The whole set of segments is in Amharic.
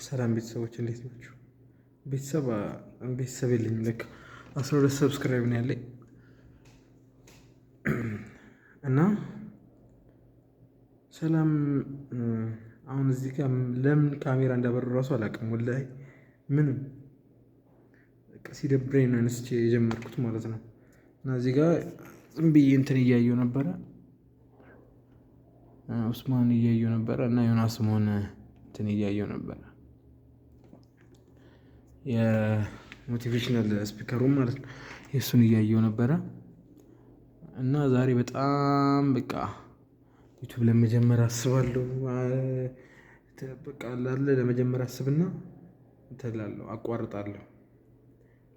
ሰላም ቤተሰቦች እንዴት ናችሁ? ቤተሰብ የለኝም ለካ 12 ሰብስክራይብ ነው ያለኝ እና ሰላም። አሁን እዚህ ጋር ለምን ካሜራ እንዳበሩ እራሱ አላውቅም። ወላሂ ምንም በቃ ሲደብረኝ ነው አንስቼ የጀመርኩት ማለት ነው። እና እዚህ ጋር ዝም ብዬ እንትን እያየሁ ነበረ፣ ኡስማን እያየሁ ነበረ እና ዮናስ መሆን እንትን እያየሁ ነበረ፣ የሞቲቬሽናል ስፒከሩን ማለት ነው። የእሱን እያየሁ ነበረ እና ዛሬ በጣም በቃ ዩቱብ ለመጀመር አስባለሁ። በቃ ላለ ለመጀመር አስብና እንትላለሁ፣ አቋርጣለሁ፣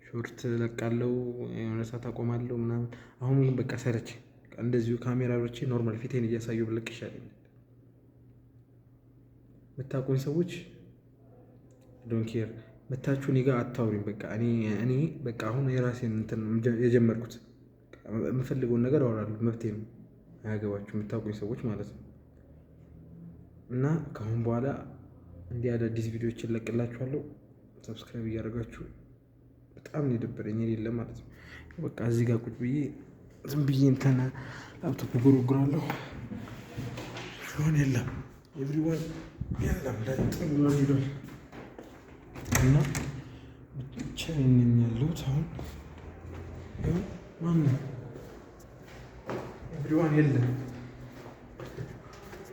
ሾርት ለቃለሁ፣ የሆነ ሰዓት አቆማለሁ ምናምን። አሁን ግን በቃ ሰለች። እንደዚሁ ካሜራ ብቻ ኖርማል ፊቴን እያሳየሁ ብለቅ ይሻለኛል። የምታውቁኝ ሰዎች ዶንት ኬር መታችሁ እኔ ጋር አታውሪኝ። በቃ እኔ በቃ አሁን የራሴን እንትን የጀመርኩት የምፈልገውን ነገር አወራለሁ፣ መብቴ ነው። አያገባችሁ የምታውቁኝ ሰዎች ማለት ነው። እና ከአሁን በኋላ እንዲህ አዳዲስ ቪዲዮዎችን እለቅላችኋለሁ። ሰብስክራይብ እያደረጋችሁ በጣም ነው የደበረኝ የሌለ ማለት ነው። በቃ እዚህ ጋር ቁጭ ብዬ ዝም ብዬ እንትን ላፕቶፕ ጎረጉራለሁ። ሆን የለም ኤቭሪዋን የለም ለጥም ነው ሄዷል። እና ብቻዬን ነኝ ያለሁት አሁን። ማነው ኤቭሪዋን የለም፣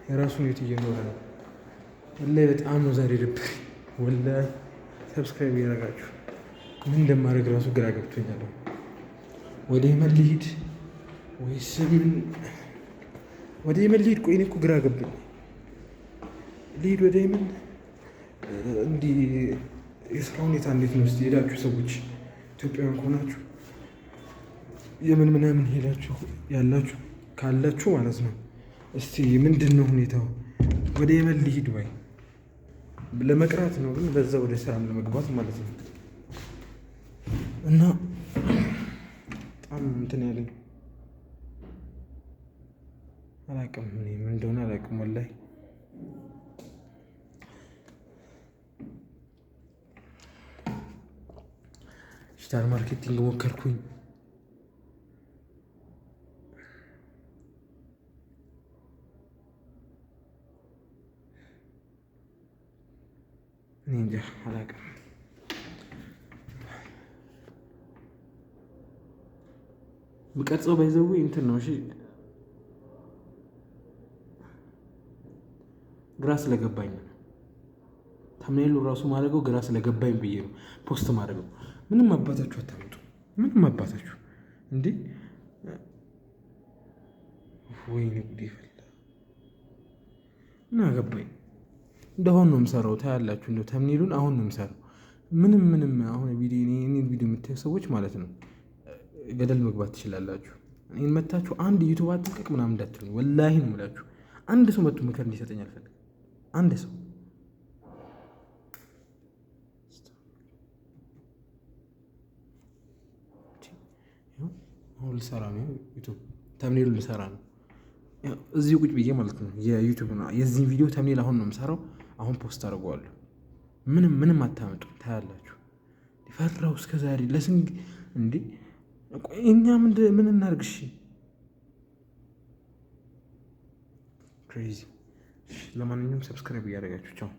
የራሱን ቤት እየኖረ ነው። ወላሂ በጣም ነው ዛሬ ደብረኝ። ወላሂ ሰብስክራይብ እያደረጋችሁ ምን እንደማደርግ ራሱ ግራ ገብቶኛል። ወደ የመን ልሂድ ወይስ ምን? ወደ የመን ልሂድ? ቆይ እኔ እኮ ግራ ገብቶኝ ልሂድ ወደ የመን። እንዲህ የስራ ሁኔታ እንዴት ነው? እስኪ ሄዳችሁ ሰዎች ኢትዮጵያውያን ከሆናችሁ የምን ምናምን ሄዳችሁ ያላችሁ ካላችሁ ማለት ነው፣ እስቲ ምንድን ነው ሁኔታው? ወደ የመን ልሂድ ወይ ለመቅራት ነው፣ ግን በዛ ወደ ስራም ለመግባት ማለት ነው። እና በጣም እንትን ያለኝ አላውቅም፣ ምን እንደሆነ አላውቅም ወላሂ። ዲጂታል ማርኬቲንግ ሞከርኩኝ፣ እኔ እንጃ አላውቅም። ብቀርጸው ባይዘው እንትን ነው። እሺ ግራ ስለገባኝ ነው ተምኔሉ ራሱ ማድረገው፣ ግራ ስለገባኝ ብዬ ነው ፖስት ማድረገው። ምንም አባታችሁ አታመጡ፣ ምንም አባታችሁ እንዴ! ወይኔ ጉዴ ፈላ። ምን አገባኝ? እንደሆን ነው የምሰራው። ታያላችሁ፣ እንደው ተምኔሉን አሁን ነው የምሰራው። ምንም አሁን ቪዲዮ የምታዩ ሰዎች ማለት ነው ገደል መግባት ትችላላችሁ። እኔን መታችሁ አንድ ዩቱብ አትልቀቅ ምናምን እንዳትሉኝ፣ ወላሂ ነው የምላችሁ። አንድ ሰው መጥቶ ምክር እንዲሰጠኝ አልፈልግም። አንድ ሰው አሁን ልሰራ ነው ዩቱብ ተምኔሉ ልሰራ ነው እዚህ ቁጭ ብዬ ማለት ነው። የዩቱብ ነው የዚህ ቪዲዮ ተምኔል አሁን ነው የምሰራው። አሁን ፖስት አድርገዋለሁ። ምንም አታመጡ፣ ታያላችሁ። ፈራው እስከዛሬ ለስንግ እንዴ! እኛ ምን እናድርግ? እሺ ክሬዚ። ለማንኛውም ሰብስክራይብ እያደረጋችሁ ቻው።